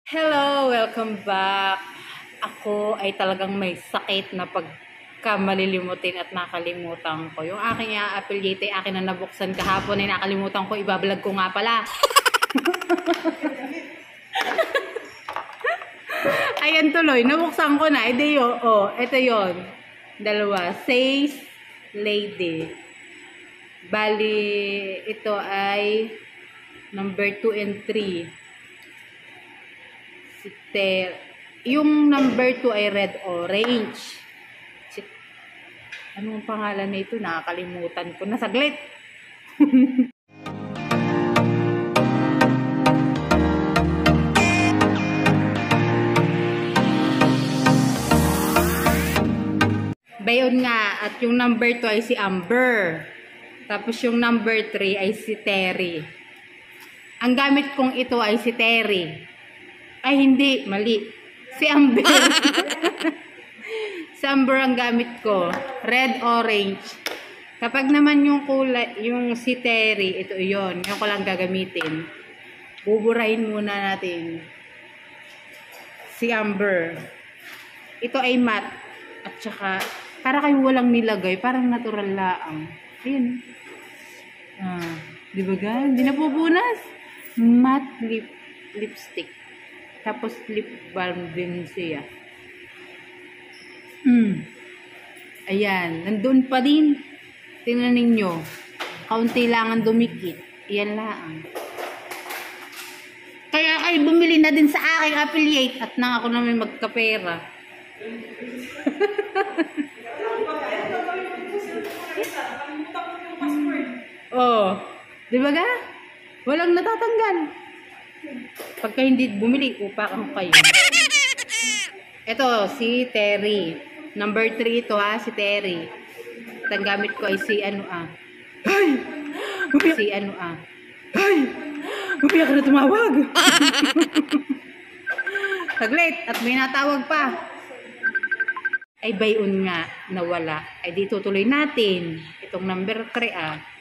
Hello! Welcome back! Ako ay talagang may sakit na pagka malilimutin at nakalimutan ko. Yung aking affiliate ay akin na nabuksan kahapon ay nakalimutan ko. Ibablog ko nga pala. Ayan tuloy. Nabuksan ko na. Ito yun. Oh, ito yun. Dalawa. Says Lady. Bali, ito ay number 2 and 3. Yung number 2 ay red orange. Anong pangalan nito? Nakakalimutan ko na saglit. Bayon nga. At yung number 2 ay si Amber. Tapos yung number 3 ay si Terry. Ang gamit kong ito ay si Terry. Ay, hindi. Mali. Si Amber. Si Amber ang gamit ko. Red, orange. Kapag naman yung kulay, yung si Terry, ito yon, yung ko lang gagamitin. Buburahin muna natin. Si Amber. Ito ay matte. At saka, para kayo walang nilagay. Parang natural laang. Ayan. Di ba ga? Hindi na pupunas. Matte lipstick. Tapos lip balm din siya. Ayan. Nandun pa din. Tingnan ninyo. Kaunti lang ang dumikit. Iyan lang. Kaya kayo bumili na din sa aking affiliate. At nang ako naman magkapera. Oh. Di ba ga? Walang natatanggal. Pagka hindi bumili, upakan kayo. Ito, si Terry. Number 3 ito si Terry. At ang gamit ko ay si Ay! Si Ay! Umiyak na tumawag! Saglit, at may natawag pa. Ay, bayon nga, nawala. Ay, di tutuloy natin. Itong number 3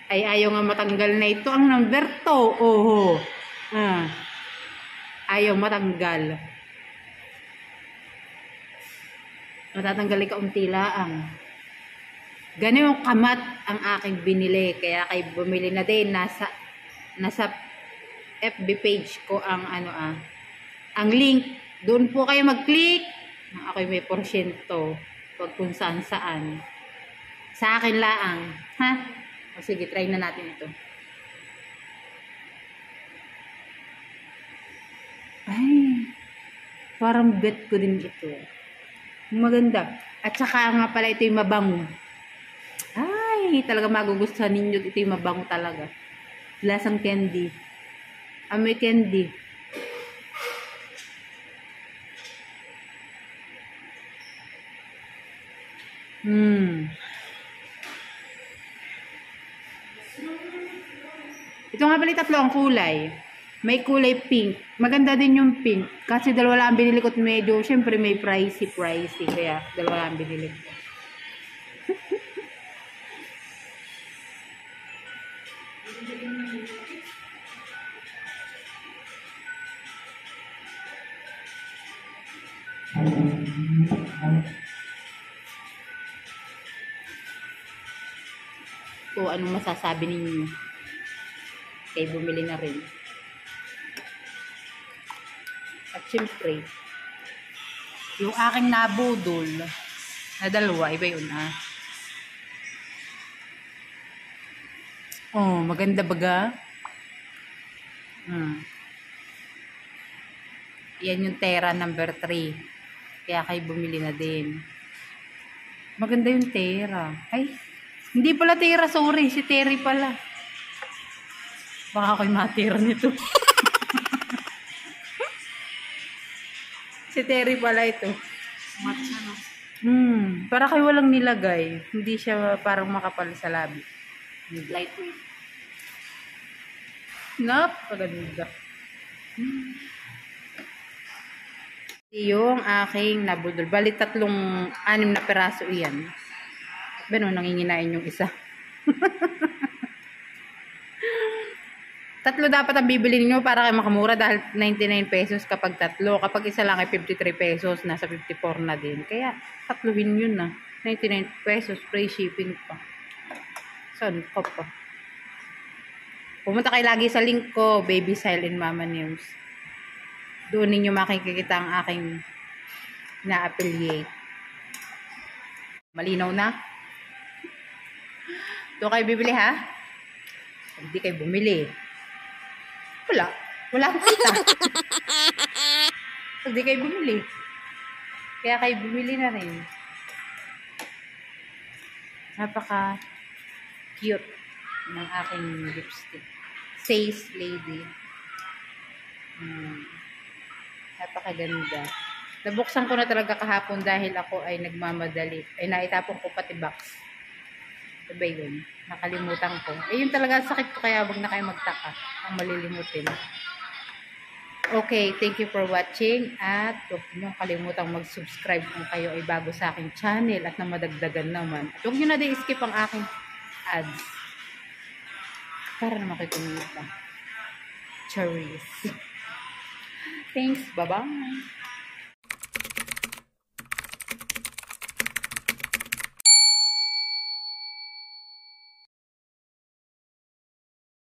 ay ayaw nga matanggal na ito ang number 2. Oho. Ayaw matanggal. Matatanggal kaunti lang. Ganun yung kamat ang aking binili. Kaya kayo bumili na din. Nasa FB page ko ang ang link. Doon po kayo mag-click. Ako'y may porsyento. Pag kung saan. Sa akin laang. Ha? O sige, try na natin ito. Ay, parang bet ko din ito. Maganda. At saka nga pala ito yung mabango. Ay, talaga magugustuhan ninyo. Ito yung mabango talaga. Lasang candy. Amoy candy. Ito nga pala 3 ang kulay. May kulay pink. Maganda din yung pink. Kasi dalawa lang binili ko at medyo, syempre may pricey. Kaya dalawa lang binili ko. So, anong masasabi ninyo? Kaya bumili na rin. At syempre, yung aking nabudol na dalawa, iba yun Oh, maganda baga? Yan yung Terra number 3. Kaya kayo bumili na din. Maganda yung Terra. Ay, hindi pala Terra, sorry. Si Terry pala. Baka ako'y matira nito. Si Terry pala ito. Matcha, no? Para kayo walang nilagay. Hindi siya parang makapal sa labi. Lightweight. Napaganda. Yung aking nabudol. Bali 6 na peraso iyan. Bano, nanginginain yung isa. Tatlo dapat ang bibili niyo para kayo makamura dahil 99 pesos kapag tatlo. Kapag isa lang ay 53 pesos, nasa 54 na din. Kaya tatluhin yun na. 99 pesos, free shipping pa. Saan ko pa? Pumunta kayo lagi sa link ko, Baby Style and Mama News. Doon ninyo makikita ang aking na-affiliate. Malinaw na? Doon kayo bibili ha? Hindi kayo bumili. Wala akong kita. Hindi kayo bumili. Kaya kayo bumili na rin. Napaka cute ng aking lipstick. Says Lady. Napakaganda. Nabuksan ko na talaga kahapon dahil ako ay nagmamadali. Ay naitapon ko pati box. Diba yun? Nakalimutan ko. Yun talaga sakit ko kaya wag na kayo magtaka. Ang malilimutin. Okay, thank you for watching at huwag nyo kalimutang mag-subscribe kung kayo ay bago sa aking channel at na madagdagan naman. At huwag nyo na din skip ang aking ads. Para naman kayo kumita. Cherries. Thanks, bye-bye.